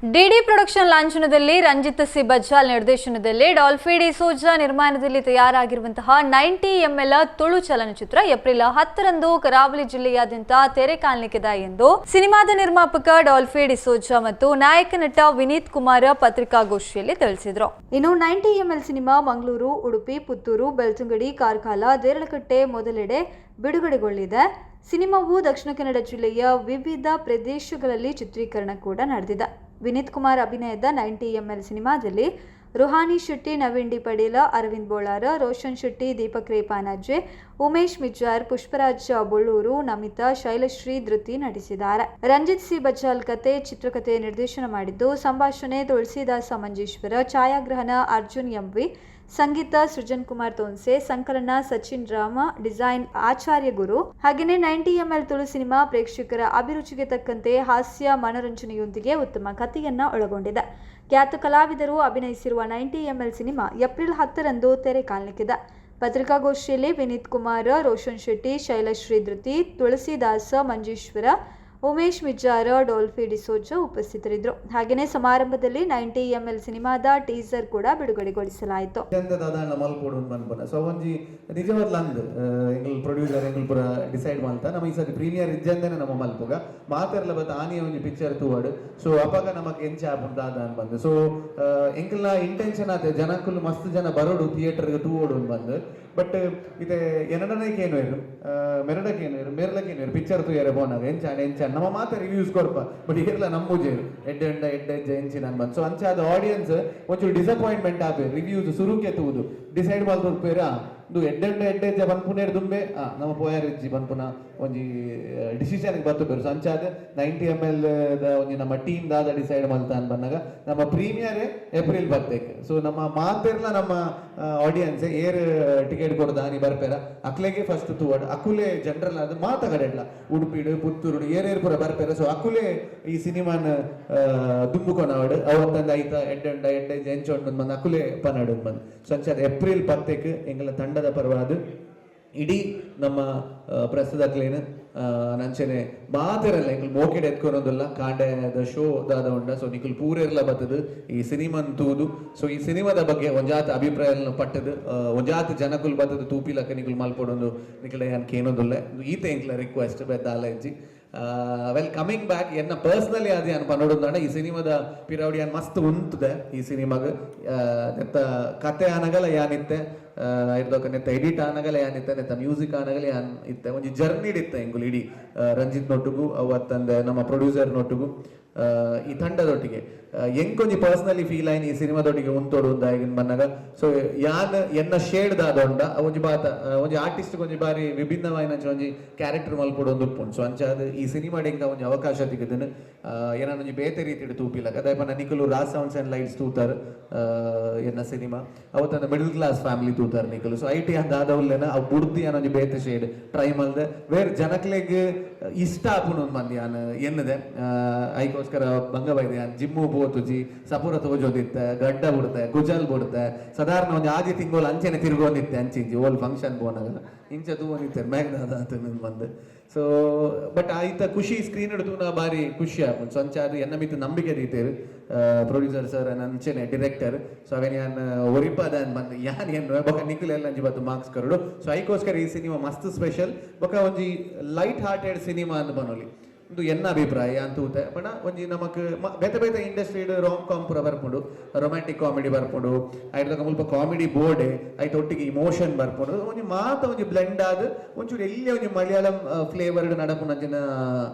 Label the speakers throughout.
Speaker 1: DD production ಲಾಂಛನದಲ್ಲಿ Ranjit C ಬಜ್ಜಾಲ್ ನಿರ್ದೇಶನದಲ್ಲಿ ಡಾಲ್ಫಿ ಡಿಸೋಜಾ ನಿರ್ಮಾಣದಲ್ಲಿ ತಯಾರಾಗಿರುವಂತಹ 90 ml Tulu ಚಲನಚಿತ್ರ ಏಪ್ರಿಲ್ 10ರಂದು ಕರಾವಳಿ ಜಿಲ್ಲೆಯಾದ್ಯಂತ ತೆರೆ ಕಾಣಲಿಕ್ಕಿದೆ ಎಂದು ಸಿನಿಮಾದ ನಿರ್ಮಾಪಕ ಡಾಲ್ಫಿ ಡಿಸೋಜಾ ಮತ್ತು ನಾಯಕ ನಟ ವಿನೀತ್ ಕುಮಾರ್ ಪತ್ರಿಕಾಗೋಷ್ಠಿಯಲ್ಲಿ ತಿಳಿಸಿದರು. ಇನ್ನು 90 ml ಸಿನಿಮಾ ಮಂಗಳೂರು, ಉಡುಪಿ, ಪುತ್ತೂರು, ಬೆಳ್ತಂಗಡಿ, ಕಾರ್ಕಳ, ದೇರಳಕಟ್ಟೆ ಮೊದಲೆಡೆ ಬಿಡುಗಡೆಗೊಳ್ಳಿದೆ. ಸಿನಿಮಾವು ದಕ್ಷಿಣ ಕನ್ನಡ ಜಿಲ್ಲೆಯ ವಿವಿಧ ಪ್ರದೇಶಗಳಲ್ಲಿ ಚಿತ್ರೀಕರಣ ಕೂಡ ನಡೆದಿದೆ. ವಿನೀತ್ ಕುಮಾರ್ ಅಭಿನಯದ 90 ml ಸಿನಿಮಾದಲ್ಲಿ ರುಹಾನಿ ಶೆಟ್ಟಿ, ನವೀನ್ ಡಿ ಪಡೇಲ, ಅರವಿಂದ್ ಬೋಳಾರ, ರೋಷನ್ ಶೆಟ್ಟಿ, ದೀಪಕ್ ರೇಪಾನಜ್ಜೆ, ಉಮೇಶ್ ಮಿಜ್ಜಾರ್, ಪುಷ್ಪರಾಜ್ ಬೊಳ್ಳೂರು, ನಮಿತಾ, ಶೈಲಶ್ರೀ, ಧೃತಿ ನಟಿಸಿದ್ದಾರೆ. ರಂಜಿತ್ ಸಿ ಬಜ್ಜಾಲ್ ಕತೆ, ಚಿತ್ರಕಥೆ ನಿರ್ದೇಶನ ಮಾಡಿದ್ದು, ಸಂಭಾಷಣೆ ತುಳಸಿದಾಸ ಮಂಜೇಶ್ವರ, ಛಾಯಾಗ್ರಹಣ ಅರ್ಜುನ್ ಎಂವಿ, ಸಂಗೀತ ಸೃಜನ್ ಕುಮಾರ್ ತೋನ್ಸೆ, ಸಂಕಲನ ಸಚಿನ್ ರಾಮ, ಡಿಸೈನ್ ಆಚಾರ್ಯ ಗುರು. ಹಾಗೆಯೇ 90 ml ತುಳು ಸಿನಿಮಾ ಪ್ರೇಕ್ಷಕರ ಅಭಿರುಚಿಗೆ ತಕ್ಕಂತೆ ಹಾಸ್ಯ ಮನೋರಂಜನೆಯೊಂದಿಗೆ ಉತ್ತಮ ಕಥೆಯನ್ನ ಒಳಗೊಂಡಿದೆ. ಖ್ಯಾತ ಕಲಾವಿದರು ಅಭಿನಯಿಸಿರುವ 90 ml ಸಿನಿಮಾ ಏಪ್ರಿಲ್ 10ರಂದು ತೆರೆ ಕಾಣಲಿಕ್ಕಿದೆ. ಪತ್ರಿಕಾಗೋಷ್ಠಿಯಲ್ಲಿ ವಿನೀತ್ ಕುಮಾರ್, ರೋಷನ್ ಶೆಟ್ಟಿ, ಶೈಲಶ್ರೀ, ಧೃತಿ, ತುಳಸಿದಾಸ ಮಂಜೇಶ್ವರ, ಉಮೇಶ್ ಮಿಜ್ಜಾರ, ಡಾಲ್ಫಿ ಡಿಸೋಜಾ ಉಪಸ್ಥಿತರಿದ್ದರು. ಹಾಗೆಯೇ ಸಮಾರಂಭದಲ್ಲಿ 90 ml ಸಿನಿಮಾದ ಟೀಸರ್ ಕೂಡ ಬಿಡುಗಡೆಗೊಳಿಸಲಾಯಿತು.
Speaker 2: ಪ್ರೊಡ್ಯೂಸರ್ ಪೂರ ಡಿಸೈಡ್ ಮಾಡ್ತಾ ನಮ್ಮ ಈ ಸರಿ ಪ್ರೀಮಿಯರ್ ಇದ್ದಂದೇನೆ ನಮ್ಮ ಮಲ್ಪುಗ ಮಾತೆರ್ಲ ಬತ್ತ ಆನಿಯ ಒಂದು ಪಿಕ್ಚರ್ ತೂವಡ್ ಸೊ ಅಪಾಗ ನಮಗೆ ಎಂಚ ಆಪುಂದಾದ ಅನ್ಬಂದು ಸೊ ಎಂಕಲ್ನ ಇಂಟೆನ್ಷನ್ ಆತ ಜನಕ್ಕಲು ಮಸ್ತ್ ಜನ ಬರೋಡು ಥಿಯೇಟರ್ಗೆ ತೂವೋಡು ಅನ್ಬಂದು ಬಟ್ ಇದೆ ಎನಡನೇಕೇನು ಇರು ಮೆರಡಕೇನು ಇರು ಮೇರ್ಲಕೇನು ಇರು ಪಿಕ್ಚರ್ ತೂಯರೆ ಬೋನಾಗ ಎಂಚ ನಮ್ಮ ಮಾತ ರಿವ್ಯೂಸ್ ಕೊಡ್ಪ ಬಟ್ ಇರ್ಲ ನಮ್ಮೂಜೆ ಎಡ್ಡೆ ಎಂಚಿನ ಅನ್ಬಂದು ಸೊ ಅಂಚ ಅದು ಆಡಿಯನ್ಸ್ ಒಂಚೂರು ಡಿಸಪಾಯಿಂಟ್ಮೆಂಟ್ ಆಪೆ ರಿವ್ಯೂಸ್ ಸುರುಕೆ ತೂದು ಡಿಸೈಡ್ ಮಾಡ್ಬೇರ ಎಡ್ಡೆ ಬನ್ಪುನೇರ್ ದುಂಬೆ ನಮ್ಮ ಪೋಯಾರಿಜ್ಜಿ ಬನ್ಪುನ ಒಂಜಿ ಡಿಸಿಷನ್ ಬರ್ತುಪೇರು ಸಂಚಾದ 90 ml ಒಂಜಿ ನಮ್ಮ ಟೀಮ್ ದಾದ ಡಿಸೈಡ್ ಮಾಡ್ತಾ ಅನ್ಬಂದಾಗ ನಮ್ಮ ಪ್ರೀಮಿಯರ್ ಏಪ್ರಿಲ್ 10ಕ್ಕೆ ಸೊ ನಮ್ಮ ಮಾತೆರ್ಲ ನಮ್ಮ ಆಡಿಯನ್ಸ್ ಏರ್ ಟಿಕೆಟ್ ಕೊಡ್ದಾನಿ ಬರ್ಪೇರ ಅಕ್ಲೆಗೆ ಫಸ್ಟ್ ತೂವಡ್ ಅಕುಲೆ ಜನರಲ್ ಅದು ಮಾತಾಗಡೆಲ್ಲ ಉಡುಪಿಡು ಪುತ್ತೂರು ಏರೇರ್ ಪುರ ಬರ್ಪೇರ ಸೊ ಅಕುಲೆ ಈ ಸಿನಿಮಾನ ದುಂಬುಕೊನವಡ್ ಅವತ್ತಂದ ಐತ ಎಡ್ಡೆ ಜೆಂಚೊಂಡು ಬಂದು ಅಕುಲೆ ಪನಡು ಬಂದು ಸಂಚಾದ ಏಪ್ರಿಲ್ 10ಕ್ಕೆ ಎಂಗಳ ತಂಡದ ಪರವಾದ ಇಡೀ ನಮ್ಮ ಪ್ರಸ್ತುತಕ್ಲೇನು ನಂಚನೆ ಮಾತೆರಲ್ಲ ಎಂಕಲ್ ಮೋಕೆಡ್ ಎತ್ಕೊಳೋದಿಲ್ಲ ಕಾಂಡದ ಶೋ ದಾದ ಉಂಡ ಸೊ ನಿಕಲ್ ಪೂರೆರ್ಲ ಬತ್ತದು ಈ ಸಿನಿಮಾನ್ ತೂದು ಸೊ ಈ ಸಿನಿಮಾದ ಬಗ್ಗೆ ಒಂಜಾತ ಅಭಿಪ್ರಾಯ ಪಟ್ಟದು ಒಂಜಾತ ಜನಕುಲ್ ಬತ್ತದು ತೂಪಿಲಕ್ಕ ನಿಕಲ್ ಮಲ್ಪಡೊಂದು ನಿಕಲ್ ಯಾನ್ ಕೇನೋದಿಲ್ಲ ಈತ ಎಂಕ್ಲ ರಿಕ್ವೆಸ್ಟ್ ಬೆದ್ದಾಲ ಇಜ್ಜಿ ವೆಲ್ ಕಮಿಂಗ್ ಬ್ಯಾಕ್ ಎನ್ನ ಪರ್ಸನಲಿ ಅದು ಯಾನ್ ಪನ್ನೋಡೊಂದಾಂಡ ಈ ಸಿನಿಮಾದ ಪಿರಾವಡಿ ಯಾನ್ ಮಸ್ತ್ ಉಂತದೆ ಈ ಸಿನಿಮಾಗ ನೆತ್ತ ಕತೆ ಆನಗಲ ಯಾನಿತ್ತೆ ಇರ್ದೋಕ ನೆತ್ತ ಎಡಿಟ್ ಆನಗಲ ಯಾನಿತ್ತೆ ನೆತ್ತ ಮ್ಯೂಸಿಕ್ ಆನಗಲ ಯಾನ್ ಇತ್ತೆ ಒಂಜಿ ಜರ್ನಿ ಇತ್ತೆ ಎಂಗುಲ್ ಇಡೀ ರಂಜಿತ್ ನೊಟ್ಟಿಗೂ ಅವತ್ತಂದೆ ನಮ್ಮ ಪ್ರೊಡ್ಯೂಸರ್ ನೊಟ್ಟಿಗೂ ಈ ತಂಡದೊಟ್ಟಿಗೆ ಎಂಕೊಂಜಿ ಪರ್ಸನಲಿ ಫೀಲ್ ಆಯ್ನ ಈ ಸಿನಿಮಾದೊಟ್ಟಿಗೆ ಉಂತೋಡು ಒಂದಾಗಿನ ಬನ್ನಾಗ ಸೊ ಯಾನ್ ಎನ್ನ ಶೇಡ್ ದಾದೊಂಡ ಒಂಜಿ ಬಾತ ಒಂಜಿ ಆರ್ಟಿಸ್ಟ್ ಒಂಜಿ ಬಾರಿ ವಿಭಿನ್ನವಾಯಿನ ಒಂಜಿ ಕ್ಯಾರೆಕ್ಟರ್ ಮಲ್ಪೊಡು ಒಂದು ಉಪ್ಪುಂಡು ಸೊ ಅಂಚಾದ ಈ ಸಿನಿಮಾಡಿಂಗ ಒಂಜಿ ಅವಕಾಶ ತಿಗದನು ಏನೊಂಜಿ ಬೇತೆ ರೀತಿಡ್ ತೂಪಿಲ್ಲ ಕದಾಯಪ ನಿಕಲು ರಾಸ್ ಸೌಂಡ್ಸ್ ಅಂಡ್ ಲೈಟ್ಸ್ ತೂತಾರ ಎನ್ನ ಸಿನಿಮಾ ಅವತ್ತಂದ ಮಿಡಲ್ ಕ್ಲಾಸ್ ಫ್ಯಾಮಿಲಿ ತೂತಾರ ನಿಕಲು ಸೊ ಐಟಿ ಅಂದಾದವುಲ್ಲೆನ ಅವು ಬುಡ್ದಿ ಅನ್ನೊಂಜಿ ಬೇತೆ ಶೇಡ್ ಟ್ರೈ ಮಲ್ದೆ ಬೇರೆ ಜನಕ್ಲೆಗ್ ಇಷ್ಟ ಆಪುಣ ಒಂದು ಮಂದಿ ಯಾನ್ ಎನ್ನದೆ ಐಕೋಸ್ಕರ ಬಂಗಬೈದೆ ಯಾನ್ ಜಿಮ್ಮು ಬೋತುಜಿ ಸಪುರ ತೋಜೋದಿತ್ತೆ ಗಡ್ಡ ಬಿಡುತ್ತೆ ಗುಜಲ್ ಬಿಡುತ್ತೆ ಸಾಧಾರಣ ಒಂದು ಆದಿ ತಿಂಗಳು ಅಂಚೆನೆ ತಿರ್ಗೋದಿತ್ತೆ ಅಂಚಿಂಜಿ ಓಲ್ ಫಂಕ್ಷನ್ ಬೋನಾಗ ಇಂಚ ತೂವನಿತ್ತೆ ಮ್ಯಾಗ್ದಾದ ಅಂತ ಬಂದು ಸೊ ಬಟ್ ಆಯ್ತ ಖುಷಿ ಸ್ಕ್ರೀನ್ ಹಿಡಿದು ನಾ ಬಾರಿ ಖುಷಿ ಆಪುಂಡು ಸೊ ಅಂಚ ಅದು ಎನ್ನ ಮಿತ್ತು ನಂಬಿಕೆ ದೀತೇರು ಪ್ರೊಡ್ಯೂಸರ್ ಸರ್ ಅಂಚೆನೆ ಡೈರೆಕ್ಟರ್ ಸೊ ಅವೇನು ಯಾನ್ ಒರಿಪದ ಅನ್ ಬಂದು ಯಾನ್ ಏನು ಬೊಕ ನಿಖಿಲ್ ಎಲ್ಲ ಅಂಜಿ ಬತ್ತು ಮಾರ್ಕ್ಸ್ ಕರಡು ಸೊ ಐಕೋಸ್ಕರ ಈ ಸಿನಿಮಾ ಮಸ್ತ್ ಸ್ಪೆಷಲ್ ಬೊಕ ಒಂಜಿ ಲೈಟ್ ಹಾರ್ಟೆಡ್ ಸಿನಿಮಾ ಅಂತ ಬನ್ನೋಲಿ ಇದು ಎನ್ನ ಅಭಿಪ್ರಾಯ ಅಂತೂತೆ ಬಣ ಒಂಜಿ ನಮಕ್ ಬೇತೆ ಇಂಡಸ್ಟ್ರಿ ರಾಮ್ ಕಾಮ್ ಪೂರ ಬರ್ಪುಂಡು ರೊಮ್ಯಾಂಟಿಕ್ ಕಾಮಿಡಿ ಬರ್ಪುಂಡು ಐಟಕ ಮುಲ್ಪ ಕಾಮಿಡಿ ಬೋರ್ಡೆ ಐತ ಒಟ್ಟಿಗೆ ಇಮೋಷನ್ ಬರ್ಪುಂಡು ಒಂಜಿ ಮಾತ ಒಂಜಿ ಬ್ಲೆಂಡ್ ಆದ್ ಒಂಚೂರು ಎಲ್ಲಿ ಒಂಜಿ ಮಲಯಾಳಂ ಫ್ಲೇವರ್ಡ್ ನಡಪುನಂಚಿನ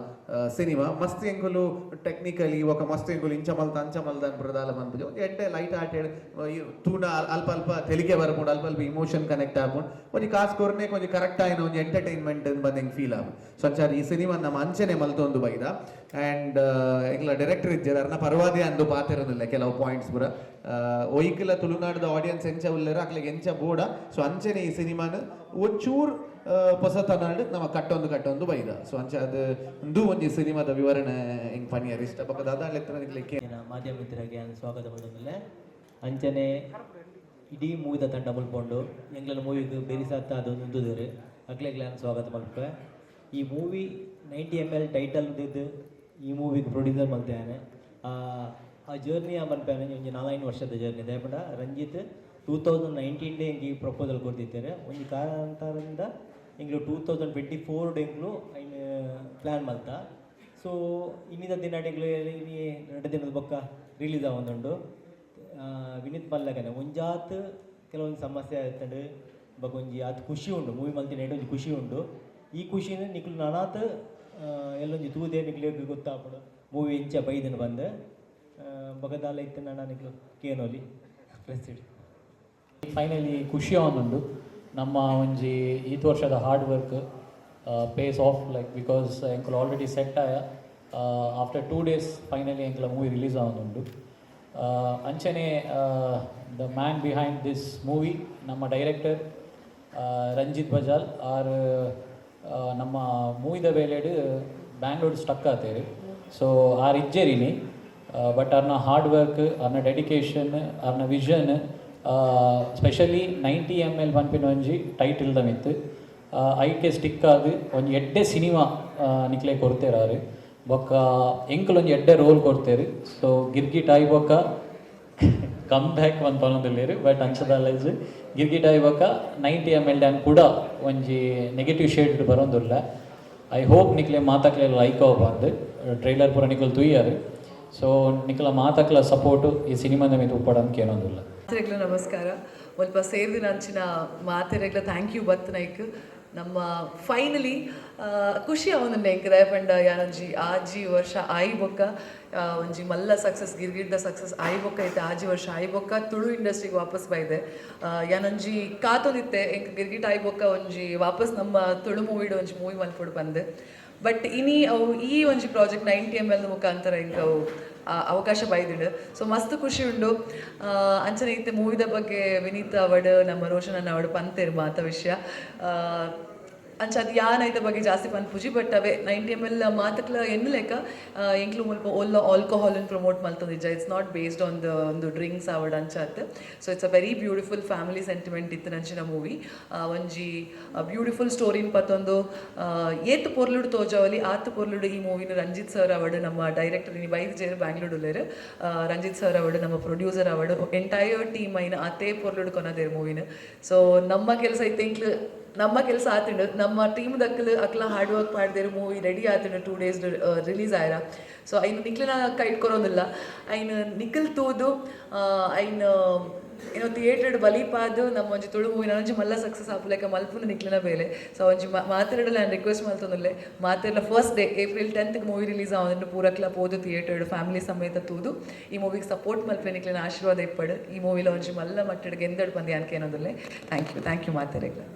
Speaker 2: ಸಿನಿಮಾ ಮಸ್ತ್ ಎಂಕುಲು ಟೆಕ್ನಿಕಲಿ ఒక ಮಸ್ತ್ ಎಂಕುಲು ಇಂಚ ಮಲ್ತ ಅಂಚ ಮಲ್ತ ಅನ್ಪುರದಾಲ ಬಂದ್ಬಿಟ್ಟು ಒಂದು ಎಡ್ಡೆ ಲೈಟ್ ಹಾರ್ಟೆಡ್ ತೂನ ಅಲ್ಪ ತೆಲಿಗೆ ಬರ್ಪುಂಡು ಅಲ್ಪ ಇಮೋಷನ್ ಕನೆಕ್ಟ್ ಆಪುಂಡು ಒಂಜಿ ಕಾಸ್ ಕೊರ್ನೆ ಕೊಂಚ ಕರೆಕ್ಟ್ ಆಯ್ನ ಒಂಜಿ ಎಂಟರ್ಟೈನ್ಮೆಂಟ್ ಬಂದಂಗೆ ಫೀಲ್ ಆಪು ಸೊ ಅಂಚಾರ ಈ ಸಿನಿಮಾ ನಮ್ಮ ಅಂಚನೆ ಮಲ್ತೊಂದು ಬೈದ ಆ್ಯಂಡ್ ಎಂಕ್ಲ ಡೈರೆಕ್ಟರ್ ಇದ್ದಾರೆ ಅರ್ನ ಪರವಾದೆ ಅಂದು ಪಾತಿರೋದಿಲ್ಲ ಕೆಲವು ಪಾಯಿಂಟ್ಸ್ ಪೂರ ಒಯ್ಕಲ ತುಳುನಾಡದ ಆಡಿಯನ್ಸ್ ಎಂಚ ಉಳ್ಳರ ಅಕ್ಲೆಗೆ ಎಂಚ ಬೋಡ ಸೊ ಅಂಚನೆ ಈ ಸಿನಿಮಾನ ಒಂಚೂರು ಹೊಸತನಾಡು ನಮ್ಮ ಕಟ್ಟೊಂದು ಬೈದ ಸೊ ಅಂಚ ಅದು ಒಂದು ಒಂಜಿ ಸಿನಿಮಾದ ವಿವರಣೆ ಹೆಂಗ್ ಪನಿಯರ್ ಇಷ್ಟ ಪಕ್ಕದ ಅದಾಲೆಕ್ಕ
Speaker 3: ಮಾಧ್ಯಮ ಮಿತ್ರರಿಗೆ ಸ್ವಾಗತ ಮಾಡೋದಿಲ್ಲ ಅಂಚನೆ ಇಡೀ ಮೂವಿದ ತಂಡ ಮುಲ್ಕೊಂಡು ಎಂಗ್ಲ ಮೂವಿಗೆ ಬೆರಿಸಾತ ಅದೊಂದು ಉಂದುದೇರು ಅಕ್ಲೆಗ್ಲ ಸ್ವಾಗತ ಮಾಡ್ಬೇಕು ಈ ಮೂವಿ 90 ml ಟೈಟಲ್ ಈ ಮೂವಿಗೆ ಪ್ರೊಡ್ಯೂಸರ್ ಮಾಡ್ತೇನೆ ಆ ಜರ್ನಿ ಮನ್ಪೇನೆ ಒಂಜಿ 4 ವರ್ಷದ ಜರ್ನಿ ದಯಪಂಡ ರಂಜಿತ್ 2019 ಎಂಗಿ ಪ್ರಪೋಸಲ್ ಕೊಡ್ತಿದ್ದಾರೆ ಒಂಜಿ ಕಾರಣದಿಂದ ಎಂಗ್ಲು 2024 ಎಂಗ್ಲು ಐನ್ ಪ್ಲ್ಯಾನ್ ಮಲ್ತ ಸೊ ಇನ್ನಿದ ದಿನಗಳು ಇನಿ 2 ದಿನದ ಬೊಕ್ಕ ರಿಲೀಸ್ ಆವೊಂದುಂಡು ವಿನೀತ್ ಮಲ್ಲಗನೆ ಒಂಜಾತ್ ಕೆಲವೊಂದು ಸಮಸ್ಯೆ ಆಯ್ತಂಡು ಬೊಕ ಒಂಜಿ ಅದು ಖುಷಿ ಉಂಡು ಮೂವಿ ಮಲ್ತಿನ ಒಂಜಿ ಖುಷಿ ಉಂಡು ಈ ಖುಷಿನ ನಿಕ್ಲು ನನಾತ್ ಎಲ್ಲೊಂಜಿ ತೂದೆ ನಿಕ್ಲಿಗೆ ಗೊತ್ತಾಪಡು ಮೂವಿ ಇಂಚ ಬೈದಿನ ಬಂದು ಬಗದಾಲ ಇತ್ತು ನಾನು ನಿಕ್ಲು ಕೇನೋಲಿ ಪ್ರೆಸಿಡ್
Speaker 4: ಫೈನಲಿ ಖುಷಿ ಆವೊಂದುಂಡು ನಮ್ಮ ಒಂಜಿ ಈತ್ ವರ್ಷದ hard work pays off like because ಎಂಕಲ್ ಆಲ್ರೆಡಿ ಸೆಟ್ ಆಯ ಆಫ್ಟರ್ 2 days ಫೈನಲಿ ಎಂಕಲ ಮೂವಿ ರಿಲೀಸ್ ಆವೊಂದುಂಡು ಅಂಚನೆ the man behind this movie ನಮ್ಮ ಡೈರೆಕ್ಟರ್ ರಂಜಿತ್ ಬಜಾಲ್ ಆರ್ ನಮ್ಮ ಮೂವಿದ ಬೇಲೆಡ್ ಬ್ಯಾಂಗ್ಳೂರ್ ಸ್ಟಕ್ ಆತೇರಿ ಸೊ ಆರ್ ಇಜ್ಜೆರಿನಿ ಬಟ್ ಅವ್ರನ್ನ ಹಾರ್ಡ್ ವರ್ಕ್ ಅವ್ರನ್ನ ಡೆಡಿಕೇಶನ್ ಅವ್ರನ್ನ ವಿಷನ್ ಸ್ಪೆಷಲಿ 90 ml ಪನ್ಪಿನ ಒಂಜಿ ಟೈಟಿಲ್ದ ಮಿತ್ತು ಐಕೆ ಸ್ಟಿಕ್ ಆಗಿ ಒಂದು ಎಡ್ಡೆ ಸಿನಿಮಾ ನಿಕ್ಲೆ ಕೊಡ್ತೇರಾರು ಬೊಕ್ಕ ಎಂಕಲ್ ಒಂದು ಎಡ್ಡೆ ರೋಲ್ ಕೊಡ್ತೇರು ಸೊ ಗಿರ್ಗಿಟ್ ಆಯ್ ಬೊಕ್ಕ ಕಮ್ ಬ್ಯಾಕ್ ಒಂದು ತೊಗೊಂಡಿಲ್ಲೇರು ಬಟ್ ಅಂಚದಲ್ಲೈಸ್ ಗಿರ್ಗಿಟ್ ಆಯ್ ಬೊಕ್ಕ 90 ml ಡ್ಯಾನ್ ಕೂಡ ಒಂಜಿ ನೆಗೆಟಿವ್ ಶೇಡ್ ಬರೋದಿಲ್ಲ ಐ ಹೋಪ್ ನಿಕ್ಲೆ ಮಾತಾಕ್ಲೆ ಲೈಕ್ ಅವ ಬಂದು ಟ್ರೈಲರ್ ಪೂರ ನಿಕಲ್ ತುಯ್ಯಾರು ಸೊ ನಿಕಲ ಮಾತಾಕ್ಲ ಸಪೋರ್ಟು ಈ ಸಿನಿಮಾದ ಮೇಲೆ ಉಪ್ಪಡಂಗೆ ಏನೊಂದಿಲ್ಲ
Speaker 5: ಮಾತೆರೆಗ್ಲ ನಮಸ್ಕಾರ ಸ್ವಲ್ಪ ಸೇರಿದಿನ ಅಂಚಿನ ಮಾತೆರೆಗ್ಲ ಥ್ಯಾಂಕ್ ಯು ಬತ್ ನೈಕ್ ನಮ್ಮ ಫೈನಲಿ ಖುಷಿ ಅವನನ್ನೇ ಎಂಕ್ ದಯಪಂಡ ಯಾನಂಜಿ ಆಜಿ ವರ್ಷ ಆಯಿ ಬೊಕ್ಕ ಒಂಜಿ ಮಲ್ಲ ಸಕ್ಸಸ್ ಗಿರ್ಗಿಡ್ದ ಸಕ್ಸಸ್ ಆಯಿ ಬೊಕ್ಕ ಐತೆ ಆಜಿ ವರ್ಷ ಆಯಿ ಬೊಕ್ಕ ತುಳು ಇಂಡಸ್ಟ್ರಿಗೆ ವಾಪಸ್ ಬೈದೆ ಯಾನಂಜಿ ಕಾತೊಂದಿತ್ತೆ ಎಂಕ್ ಗಿರ್ಗಿಟ್ ಆಯಿ ಬೊಕ್ಕ ಒಂಜಿ ವಾಪಸ್ ನಮ್ಮ ತುಳು ಮೂವಿಡ್ ಒಂಜಿ ಮೂವಿ ಮಲ್ಪೊಡು ಬಂದೆ ಬಟ್ ಇನಿ ಅವು ಈ ಒಂಜಿ ಪ್ರಾಜೆಕ್ಟ್ 90 ml ಮುಖಾಂತರ ಎಂಕ್ ಅವು ಅವಕಾಶ ಬೈದಿಡು ಸೊ ಮಸ್ತ್ ಖುಷಿ ಉಂಡು ಅಂಚನೆ ಇತ್ತೆ ಮೂವಿದ ಬಗ್ಗೆ ವಿನೀತ್ ಅವಡ್ ನಮ್ಮ ರೋಷನ್ ಅನ್ನ ಅವಡ್ ಪಂತೇರು ಮಾತ ವಿಷಯ ಅಂಚ ಅದು ಯಾನೈತ ಬಗ್ಗೆ ಜಾಸ್ತಿ ಪನ್ಪುಜಿ ಬಟ್ ಅವೇ 90 ml ಮಾತಕ್ಲ ಎನ್ನು ಲೆಕ್ಕ ಎಂಕ್ಲು ಮುಲ್ಪ ಒಲ್ಲ ಆಲ್ಕೋಹಾಲನ್ನು ಪ್ರಮೋಟ್ ಮಲ್ತೊಂದಿಜ್ಜ it's not based on the ಒಂದು ಡ್ರಿಂಕ್ಸ್ ಅವಡ್ ಅಂಚತ್ so it's a very beautiful family sentiment ಇತ್ತು ನಂಚಿನ ಮೂವಿ ಒಂಜಿ ಬ್ಯೂಟಿಫುಲ್ ಸ್ಟೋರಿನ ಪತ್ತೊಂದು ಏತ್ ಪೊರ್ಲುಡು ತೋಜವಲಿ ಆತ್ ಪೊರ್ಲುಡು ಈ ಮೂವಿನ ರಂಜಿತ್ ಸರ್ ಅವಡು ನಮ್ಮ ಡೈರೆಕ್ಟರ್ ಇನಿ ಬೈದ್ ಜೇರು ಬ್ಯಾಂಗ್ಳೂರುಲೇರು ರಂಜಿತ್ ಸರ್ ಅವಡು ನಮ್ಮ ಪ್ರೊಡ್ಯೂಸರ್ ಅವಡು ಎಂಟೈರ್ ಟೀಮ್ ಐನ ಅತೇ ಪೊರ್ಲುಡು ಕೊನದೇರು ಮೂವಿನ ಸೊ ನಮ್ಮ ಕೆಲಸ ಇತ್ತು ಎಂಕ್ಲು ನಮ್ಮ ಕೆಲಸ ಆತಿಂಡು ನಮ್ಮ ಟೀಮ್ ದಕ್ಕಲು ಅಕ್ಲ ಹಾರ್ಡ್ ವರ್ಕ್ ಮಾಡಿದೇರು ಮೂವಿ ರೆಡಿ ಆತಿಂಡು 2 days ರಿಲೀಸ್ ಆಯ್ರ ಸೊ ಐನು ನಿಕ್ಲಿನ ಕೈ ಇಟ್ಕೊರೋದಿಲ್ಲ ಐನು ನಿಖಲ್ ತೂದು ಐನು ಏನೋ ಥಿಯೇಟರ್ಡ್ ಬಲಿಪಾದು ನಮ್ಮ ಒಂಜಿ ತುಳು ಮೂವಿ ಒಂಜಿ ಮಲ್ಲ ಸಕ್ಸಸ್ ಆಪುಲೆಕ್ಕ ಮಲ್ಪುನ ನಿಕ್ಲಿನ ಬೇಲೆ ಸೊ ಒಂಜಿ ಮಾತಾಡಲ್ಲ ನಾನು ರಿಕ್ವೆಸ್ಟ್ ಮಲ್ತೊಂದುಲ್ಲೆ ಮಾತಾಡಲ್ಲ first day April 10th movie release ಆವೊಂದು ಪೂರಕ್ಲ ಪೋದು ಥಿಯೇಟರ್ಡ್ ಫ್ಯಾಮಿಲಿ ಸಮೇತ ತೂದು ಈ ಮೂವಿಗೆ ಸಪೋರ್ಟ್ ಮಲ್ಪೆ ನಿಕ್ಲಿನ ಆಶೀರ್ವಾದ ಇಪ್ಪಡು ಈ ಮೂವಿಲ ಒಂಜಿ ಮಲ್ಲ ಮಟ್ಟಡ್ ಗೆಂದಡ್ ಬಂದು ಯಾನಕ್ಕೆ ಏನೋದಿಲ್ಲ ಥ್ಯಾಂಕ್ ಯು ಮಾತಾಡಲ್ಲ